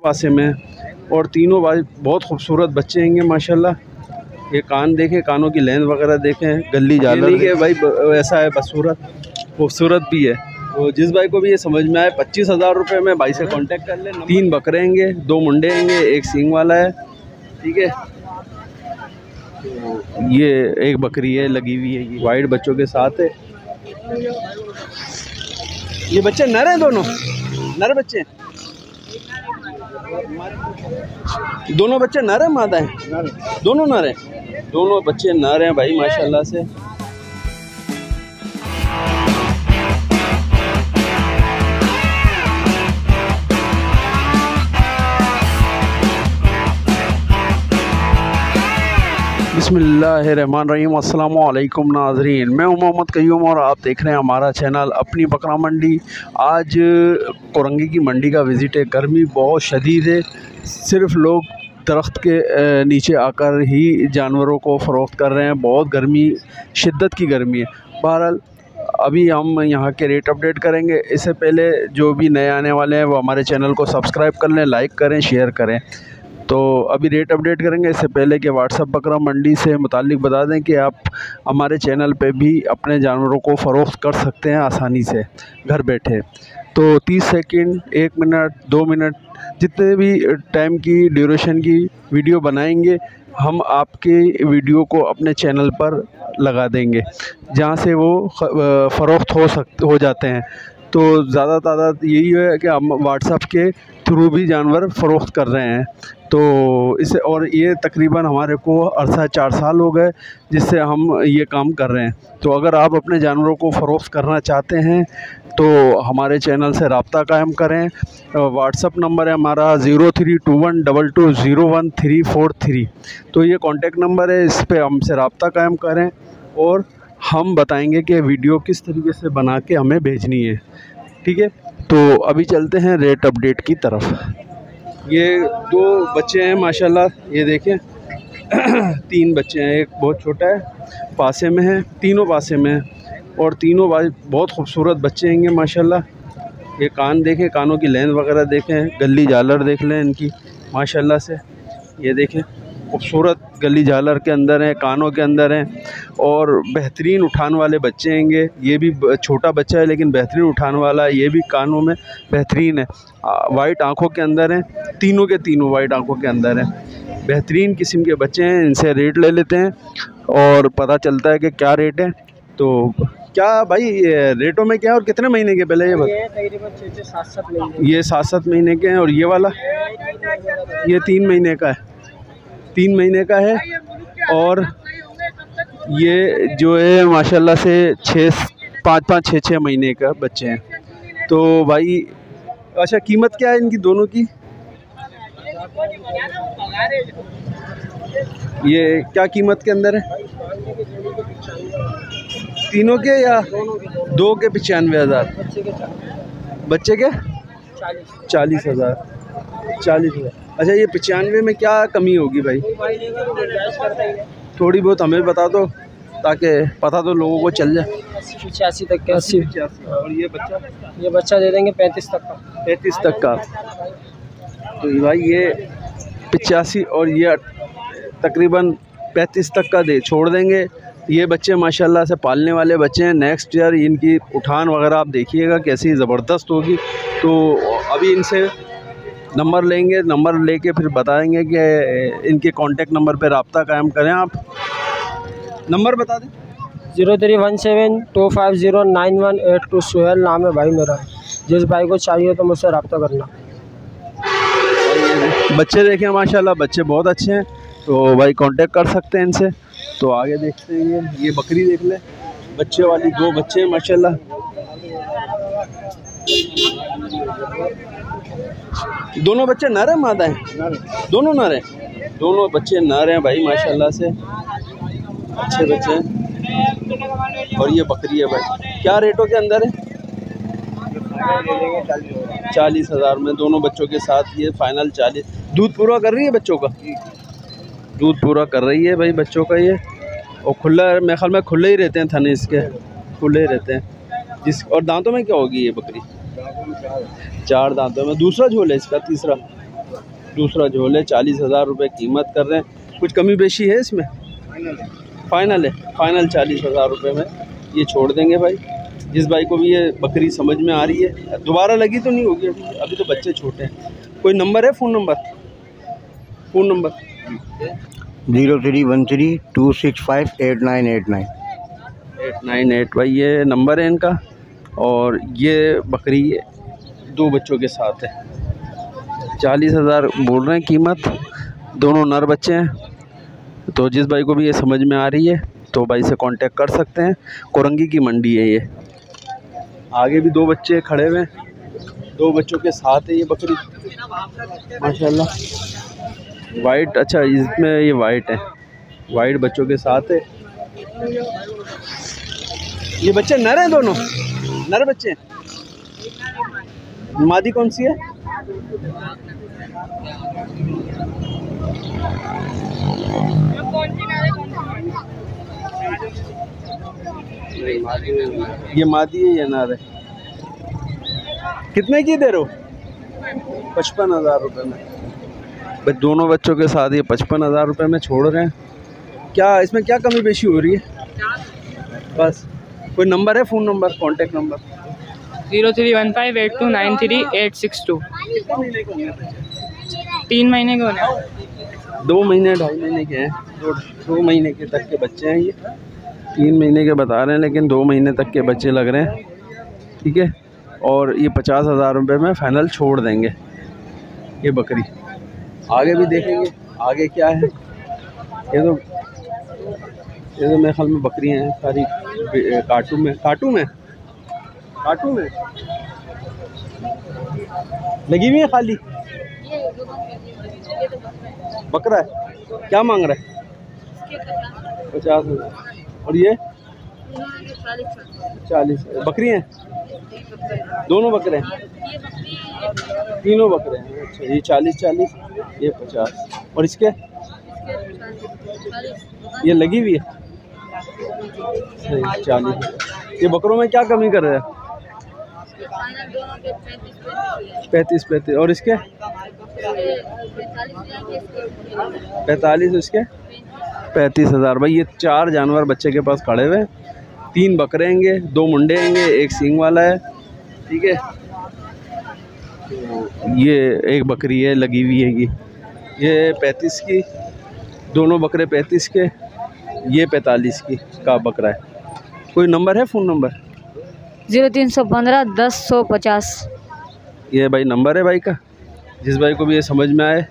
पासे में, और तीनों भाई बहुत खूबसूरत बच्चे हैं माशाल्लाह। ये कान देखें, कानों की लेंथ वगैरह देखें, गली झालर के भाई ऐसा है, बदसूरत खूबसूरत भी है। तो जिस भाई को भी ये समझ में आए 25,000 रुपये में भाई से कांटेक्ट कर ले। 3 बकरे हैंगे, 2 मुंडे हैंगे, 1 सींग वाला है, ठीक है। तो ये एक बकरी है लगी हुई है, ये वाइट बच्चों के साथ है। ये बच्चे नर हैं, दोनों नर बच्चे हैं, दोनों बच्चे नर हैं, मादा हैं, दोनों नर हैं, दोनों बच्चे नर हैं भाई माशाल्लाह से। बिस्मिल्लाहिर्रहमानिर्रहीम। अस्सलामु अलैकुम नाज़रीन, मैं हूं मोहम्मद कयूम और आप देख रहे हैं हमारा चैनल अपनी बकरा मंडी। आज कोरंगी की मंडी का विज़िट है। गर्मी बहुत शदीद है, सिर्फ लोग दरख्त के नीचे आकर ही जानवरों को फ़रोख्त कर रहे हैं। बहुत गर्मी, शिद्दत की गर्मी है। बहरहाल अभी हम यहाँ के रेट अपडेट करेंगे। इससे पहले जो भी नए आने वाले हैं वो हमारे चैनल को सब्सक्राइब कर लें, लाइक करें, शेयर करें। तो अभी रेट अपडेट करेंगे। इससे पहले कि व्हाट्सएप बकरा मंडी से मुतालिक बता दें कि आप हमारे चैनल पे भी अपने जानवरों को फ़रोख्त कर सकते हैं आसानी से घर बैठे। तो 30 सेकंड, 1 मिनट, 2 मिनट, जितने भी टाइम की ड्यूरेशन की वीडियो बनाएंगे हम आपके वीडियो को अपने चैनल पर लगा देंगे, जहाँ से वो फ़रोख्त हो जाते हैं। तो ज़्यादा तादाद यही है कि हम व्हाट्सएप के थ्रू भी जानवर फ़रोख्त कर रहे हैं। तो इसे, और ये तकरीबन हमारे को अरसा 4 साल हो गए जिससे हम ये काम कर रहे हैं। तो अगर आप अपने जानवरों को फ़रोख्त करना चाहते हैं तो हमारे चैनल से रब्ता कायम करें। व्हाट्सअप नंबर है हमारा 032122014343। तो ये कॉन्टेक्ट नंबर है, इस पर हमसे रब्ता कायम करें और हम बताएंगे कि वीडियो किस तरीके से बना के हमें भेजनी है, ठीक है। तो अभी चलते हैं रेट अपडेट की तरफ। ये 2 बच्चे हैं माशाल्लाह, ये देखें 3 बच्चे हैं, एक बहुत छोटा है, पासे में है, तीनों पासे में है, और तीनों भाई बहुत खूबसूरत बच्चे हैं माशाल्लाह। ये कान देखें, कानों की लेंथ वगैरह देखें, गली झालर देख लें इनकी माशाल्लाह से। ये देखें खूबसूरत गली झालर के अंदर हैं, कानों के अंदर हैं, और बेहतरीन उठान वाले बच्चे हैंगे। ये भी छोटा बच्चा है लेकिन बेहतरीन उठान वाला है, ये भी कानों में बेहतरीन है। वाइट आंखों के अंदर हैं, तीनों के तीनों वाइट आंखों के अंदर हैं। बेहतरीन किस्म के बच्चे हैं। इनसे रेट ले लेते हैं और पता चलता है कि क्या रेट है। तो क्या भाई ये रेटों में क्या है और कितने महीने के पहले ये तकरीबन 6-7 महीने, ये 7-7 महीने के हैं, और ये वाला ये 3 महीने का है, 3 महीने का है। और ये जो है माशाल्लाह से 5-5, 6-6 महीने का बच्चे हैं। तो भाई अच्छा, कीमत क्या है इनकी दोनों की? ये क्या कीमत के अंदर है? तीनों के या 2 के 95,000? बच्चे के 40,000। अच्छा, ये 95 में क्या कमी होगी भाई? थोड़ी बहुत हमें बता दो ताकि पता तो लोगों को चल जाए। 80-85 तक के 80-85। और ये बच्चा दे देंगे 35 तक का। 35 तक का। तो भाई ये 85 और ये तकरीबन 35 तक का छोड़ देंगे। ये बच्चे माशाल्लाह से पालने वाले बच्चे हैं। नेक्स्ट ईयर इनकी उठान वगैरह आप देखिएगा कैसी ज़बरदस्त होगी। तो अभी इनसे नंबर लेंगे, नंबर लेके फिर बताएंगे कि इनके कांटेक्ट नंबर पे रब्ता कायम करें। आप नंबर बता दें। 0317250918 सुहेल नाम है भाई मेरा। जिस भाई को चाहिए तो मुझसे रब्ता करना। बच्चे देखें माशाल्लाह, बच्चे बहुत अच्छे हैं, तो भाई कांटेक्ट कर सकते हैं इनसे। तो आगे देखते हैं, ये बकरी देख ले, बच्चे वाली 2 बच्चे हैं माशाल्लाह। दोनों बच्चे नर हैं, मादा हैं? दोनों नर हैं, दोनों बच्चे नर हैं भाई माशाल्लाह से, अच्छे बच्चे हैं। और ये बकरी है भाई, क्या रेटों के अंदर है? 40,000 में दोनों बच्चों के साथ ये फाइनल 40। दूध पूरा कर रही है बच्चों का? दूध पूरा कर रही है भाई बच्चों का ये। और खुला, मेरे ख्याल में खुले ही रहते हैं, थने इसके खुले ही रहते हैं। और दांतों में क्या होगी ये बकरी? 4 दांतों में। दूसरा झोल है इसका, तीसरा दूसरा झोल है, 40,000 रुपये कीमत कर रहे हैं। कुछ कमी बेशी है इसमें? फाइनल है, फाइनल 40,000 रुपये में ये छोड़ देंगे भाई। जिस भाई को भी ये बकरी समझ में आ रही है, दोबारा लगी तो नहीं होगी अभी तो बच्चे छोटे हैं। कोई नंबर है? फ़ोन नंबर 0313265898 898 भाई ये नंबर है इनका। और ये बकरी 2 बच्चों के साथ है, 40,000 बोल रहे हैं कीमत। दोनों नर बच्चे हैं। तो जिस भाई को भी ये समझ में आ रही है तो भाई से कांटेक्ट कर सकते हैं। कोरंगी की मंडी है ये। आगे भी 2 बच्चे खड़े हुए हैं, 2 बच्चों के साथ है ये बकरी माशाल्लाह। वाइट, अच्छा इसमें ये वाइट है, वाइट बच्चों के साथ है। ये बच्चे नर हैं, दोनों नर बच्चे हैं। मादी कौन सी है? ये मादी है, ये नर है। कितने की दे रहे हो? 55,000 रुपये में। भाई दोनों बच्चों के साथ ये 55,000 रुपये में छोड़ रहे हैं। क्या इसमें क्या कमी बेशी हो रही है? बस कोई नंबर है? Phone number, contact number? 0315829386 3 महीने के होने, 2 महीने 2.5 महीने के हैं। 2 महीने के तक के बच्चे हैं ये। 3 महीने के बता रहे हैं लेकिन 2 महीने तक के बच्चे लग रहे हैं, ठीक है। और ये 50,000 रुपये में फ़ाइनल छोड़ देंगे ये बकरी। आगे भी देखेंगे आगे क्या है। ये तो मेरे ख्याल में बकरियाँ हैं सारी काटू में लगी हुई है खाली। बकरा है, क्या मांग रहा है? 50,000। और ये 40 बकरी हैं, दोनों बकरे हैं, तीनों बकरे हैं। अच्छा ये 40, ये 50। और इसके ये लगी हुई है 40। ये बकरों में क्या कमी कर रहे हैं? 35। और इसके 45, इसके 35,000। भाई ये 4 जानवर बच्चे के पास खड़े हुए हैं। 3 बकरे हैंगे, 2 मुंडे हैंगे, 1 सींग वाला है, ठीक है। ये एक बकरी है लगी हुई है, ये 35 की। दोनों बकरे 35 के, ये 45 की का बकरा है। कोई नंबर है? Phone number? 0315 10 150। ये भाई नंबर है भाई का। जिस भाई को भी ये समझ में आए,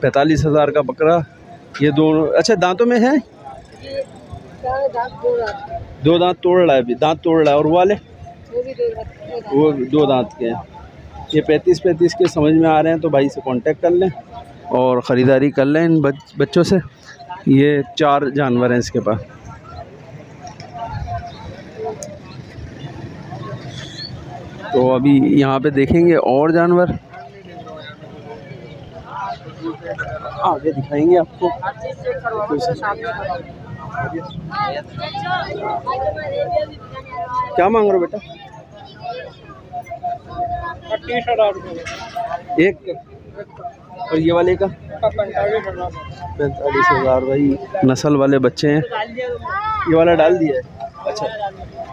45,000 का बकरा। ये दोनों अच्छा दांतों में है? 2 दांत तोड़ रहा है अभी, दांत तोड़ रहा है। और वाले वो 2 दांत के हैं। ये 35 के समझ में आ रहे हैं तो भाई से कांटेक्ट कर लें और ख़रीदारी कर लें इन बच्चों से। ये 4 जानवर हैं इसके पास। तो अभी यहाँ पे देखेंगे और जानवर, आगे दिखाएंगे आपको। क्या मांग रहे हो बेटा? 35,000 रुपये एक। और ये वाले का 45,000। भाई नस्ल वाले बच्चे हैं। ये वाला डाल दिया है, अच्छा।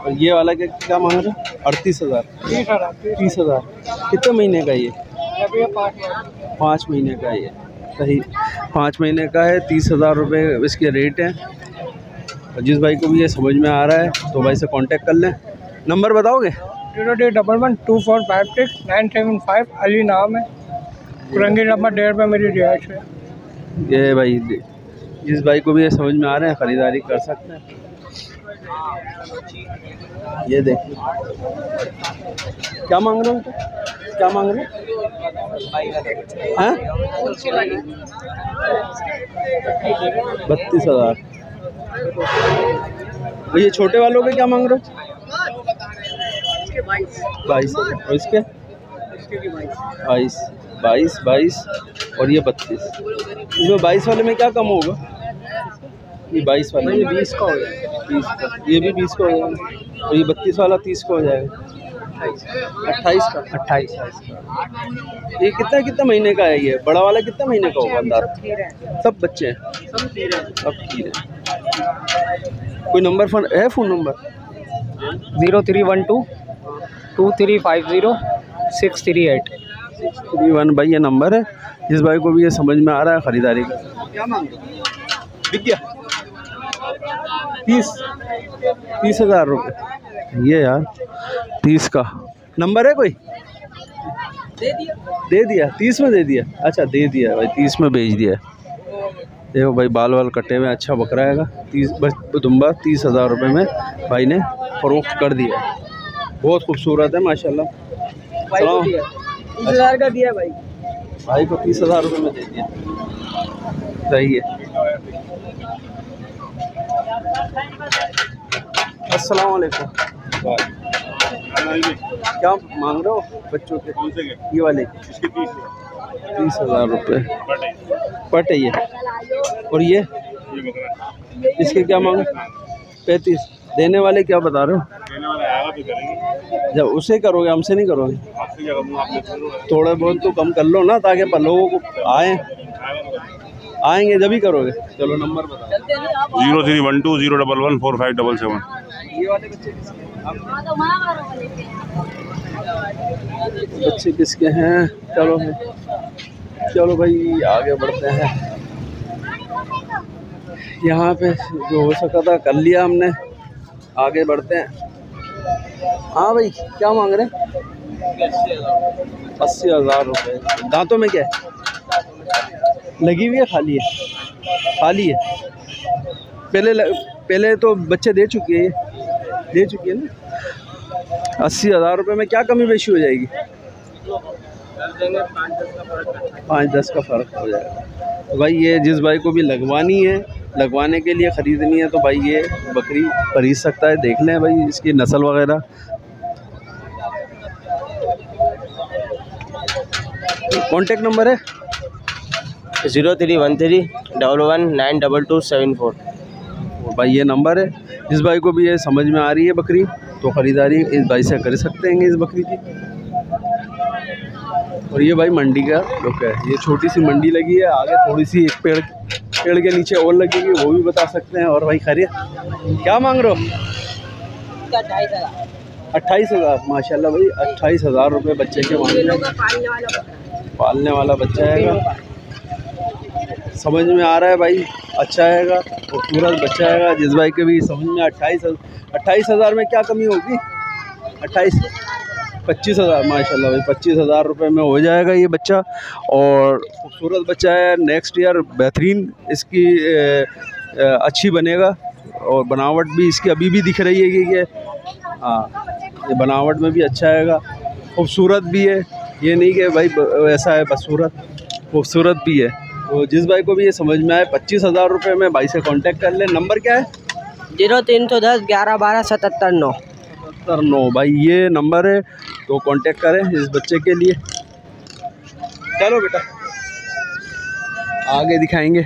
और ये वाला क्या मांग रहे? 38,000। 30,000। कितने महीने का ये? 5 महीने का ये, सही 5 महीने का है। 30,000 रुपये इसके रेट हैं। और जिस भाई को भी ये समझ में आ रहा है तो भाई से कांटेक्ट कर लें। नंबर बताओगे? 03112456 अली नाम है, कुरंगी नंबर 1.5 पे मेरी रिहाइश है। ये भाई जिस भाई को भी ये समझ में आ रहे हैं ख़रीदारी कर सकते हैं। ये देखिए क्या मांग रहे हो? क्या मांग रहे हो? हैं? 32,000। ये छोटे वालों के क्या मांग रहे हो? 22। और इसके 22 और ये 32। इसमें 22 वाले में क्या कम होगा? ये 22 वाले में 20 का हो जाएगा, 20 का। ये भी 20 का हो जाएगा। और ये 32 वाला 30 का हो जाएगा। 28 का। 28। ये कितना महीने का है? ये बड़ा वाला कितना महीने का होगा अंदाज? सब बच्चे हैं, सब खीर है। कोई नंबर फोन है? Phone number 0312 2350 638। 31 भाई ये नंबर है। जिस भाई को भी ये समझ में आ रहा है ख़रीदारी का। क्या मांग रहे? बिक गया 30,000 रुपये। ये यार 30 का नंबर है कोई? दे दिया 30 में दे दिया। अच्छा दे दिया भाई, 30 में बेच दिया। देखो भाई बाल वाल कटे हुए, अच्छा बकरा हैगा। 30 दुम्बा 30,000 रुपये में भाई ने फरोख्त कर दिया। बहुत खूबसूरत है माशाल्लाह। 30,000 का दिया भाई को 30,000 रुपये में दे दिया। सही है। अस्सलाम वालेकुम। क्या मांग रहे हो बच्चों के? ये वाले 30,000 रुपये पट है ये। और ये इसके क्या मांगे? 35। देने वाले क्या बता रहे हो? जब उसे करोगे हमसे नहीं करोगे? थोड़ा बहुत तो कम कर लो ना, ताकि लोगों को आएंगे जब ही करोगे। चलो नंबर बताओ। 0312 011 4577। ये वाले बच्चे किसके हैं? चलो भाई आगे बढ़ते हैं। यहाँ पे जो हो सका था कर लिया हमने, आगे बढ़ते हैं। हाँ भाई क्या मांग रहे हैं? 80,000 रुपये। दांतों में क्या है? लगी हुई है? खाली है? खाली है। पहले तो बच्चे दे चुकी है ना। 80,000 रुपये में क्या कमी बेशी हो जाएगी? 5-10 का फ़र्क हो जाएगा। तो भाई ये जिस भाई को भी लगवानी है, लगवाने के लिए ख़रीदनी है, तो भाई ये बकरी खरीद सकता है। देख लें भाई इसकी नस्ल वगैरह। कॉन्टेक्ट नंबर है 0313 119274। भाई ये नंबर है। जिस भाई को भी ये समझ में आ रही है बकरी, तो ख़रीदारी इस भाई से कर सकते हैं इस बकरी की। और ये भाई मंडी का लुक है। ये छोटी सी मंडी लगी है, आगे थोड़ी सी एक पेड़ के नीचे और लगेगी, वो भी बता सकते हैं। और भाई खैरियत क्या मांग रहे हो? 28,000। माशाल्लाह भाई 28,000 रुपये बच्चे के मांग रहे हैं। पालने वाला बच्चा है, समझ में आ रहा है भाई, अच्छा आएगा, खूबसूरत बच्चा आएगा। जिस भाई के भी समझ में 28,000 में क्या कमी होगी? 25,000 माशाल्लाह भाई 25,000 रुपये में हो जाएगा ये बच्चा। और खूबसूरत बच्चा है। नेक्स्ट ईयर बेहतरीन इसकी अच्छी बनेगा। और बनावट भी इसकी अभी भी दिख रही है कि हाँ ये बनावट में भी अच्छा आएगा, खूबसूरत भी है। ये नहीं कि भाई ऐसा है बस खूबसूरत भी है। तो जिस भाई को भी ये समझ में आए 25,000 रुपये में भाई से कांटेक्ट कर ले। नंबर क्या है? 0310 11 12 77 9। 9 भाई ये नंबर है, तो कांटेक्ट करें इस बच्चे के लिए। चलो बेटा आगे दिखाएंगे।